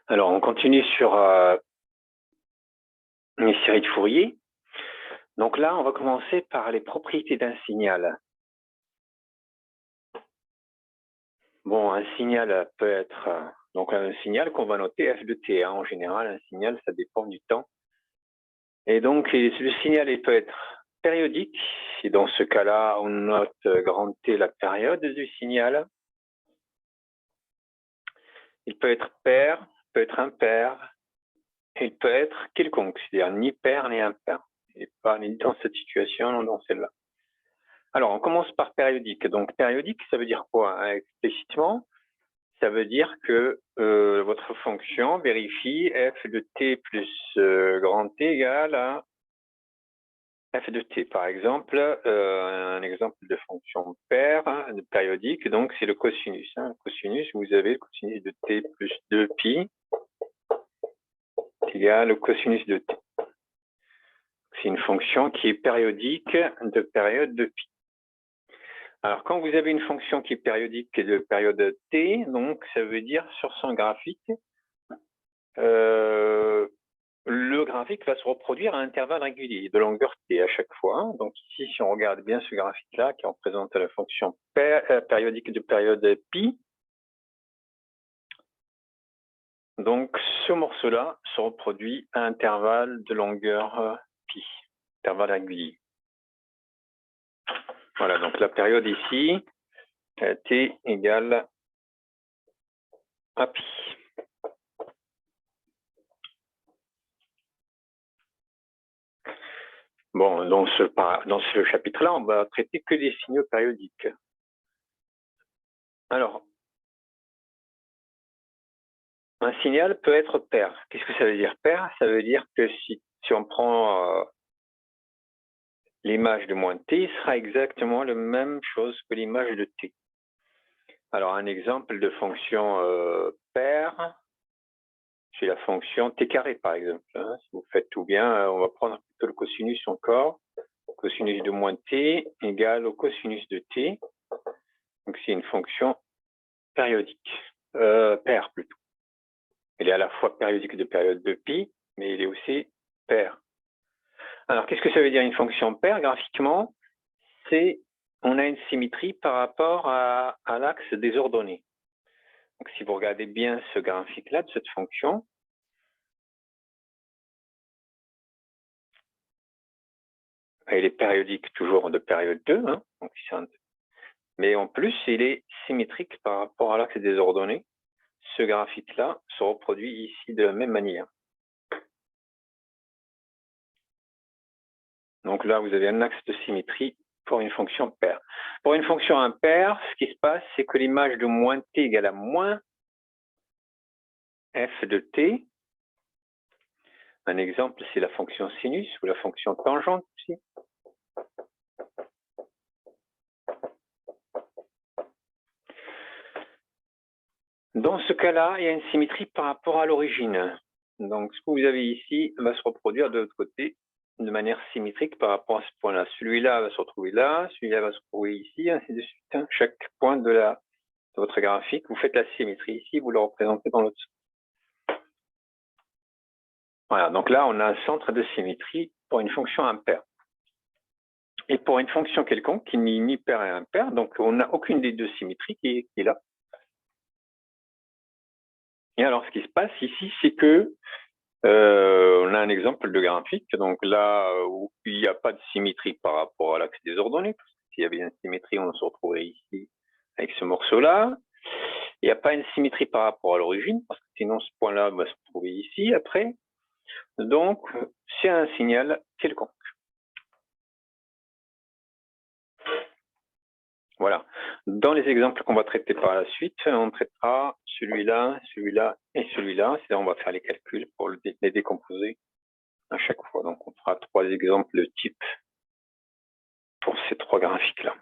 Alors, on continue sur les séries de Fourier. Donc là, on va commencer par les propriétés d'un signal. Bon, un signal peut être donc un signal qu'on va noter f de t. En général, un signal, ça dépend du temps. Et donc, le signal il peut être périodique. Et dans ce cas-là, on note grand T la période du signal. Il peut être pair, peut être impair. Il peut être quelconque, c'est-à-dire ni pair ni impair. Et pas ni dans cette situation, ni dans celle-là. Alors, on commence par périodique. Donc, périodique, ça veut dire quoi? Explicitement, ça veut dire que votre fonction vérifie f de t plus grand T égale à f de t. Par exemple, un exemple de fonction paire, de périodique, donc c'est le cosinus. Le cosinus, vous avez le cosinus de t plus 2pi égale au cosinus de t. C'est une fonction qui est périodique de période de pi. Alors, quand vous avez une fonction qui est périodique de période t, donc ça veut dire sur son graphique, le graphique va se reproduire à intervalles réguliers de longueur t à chaque fois. Donc ici, si on regarde bien ce graphique-là, qui représente la fonction périodique de période pi, donc ce morceau-là se reproduit à intervalles de longueur pi, intervalles réguliers. Voilà, donc la période ici, t égale à pi. Bon, dans ce chapitre-là, on va traiter que des signaux périodiques. Alors, un signal peut être pair. Qu'est-ce que ça veut dire pair? Ça veut dire que si on prend l'image de moins t, il sera exactement la même chose que l'image de t. Alors, un exemple de fonction paire, c'est la fonction t carré, par exemple. Si vous faites tout bien, on va prendre plutôt le cosinus encore. Cosinus de moins t égale au cosinus de t. Donc, c'est une fonction périodique, paire plutôt. Elle est à la fois périodique de période de pi, mais elle est aussi paire. Alors, qu'est-ce que ça veut dire une fonction paire graphiquement? C'est on a une symétrie par rapport à l'axe des ordonnées. Donc, si vous regardez bien ce graphique-là de cette fonction, elle est périodique toujours de période 2, donc, mais en plus, il est symétrique par rapport à l'axe des ordonnées. Ce graphique-là se reproduit ici de la même manière. Donc là, vous avez un axe de symétrie pour une fonction paire. Pour une fonction impaire, ce qui se passe, c'est que l'image de moins t égale à moins f de t. Un exemple, c'est la fonction sinus ou la fonction tangente aussi. Dans ce cas-là, il y a une symétrie par rapport à l'origine. Donc, ce que vous avez ici va se reproduire de l'autre côté de manière symétrique par rapport à ce point-là. Celui-là va se retrouver là, celui-là va se retrouver ici, ainsi de suite. Chaque point de votre graphique, vous faites la symétrie ici, vous le représentez dans l'autre sens. Voilà, donc là, on a un centre de symétrie pour une fonction impaire. Et pour une fonction quelconque qui n'est ni paire ni impaire, donc on n'a aucune des deux symétries qui est là. Et alors, ce qui se passe ici, c'est que on a un exemple de graphique. Donc là, où il n'y a pas de symétrie par rapport à l'axe des ordonnées, parce que s'il y avait une symétrie, on se retrouverait ici avec ce morceau-là. Il n'y a pas une symétrie par rapport à l'origine, parce que sinon ce point-là va se trouver ici après. Donc, c'est un signal quelconque. Voilà. Dans les exemples qu'on va traiter par la suite, on traitera celui-là, celui-là et celui-là. C'est-à-dire on va faire les calculs pour les décomposer à chaque fois. Donc, on fera 3 exemples de type pour ces 3 graphiques-là.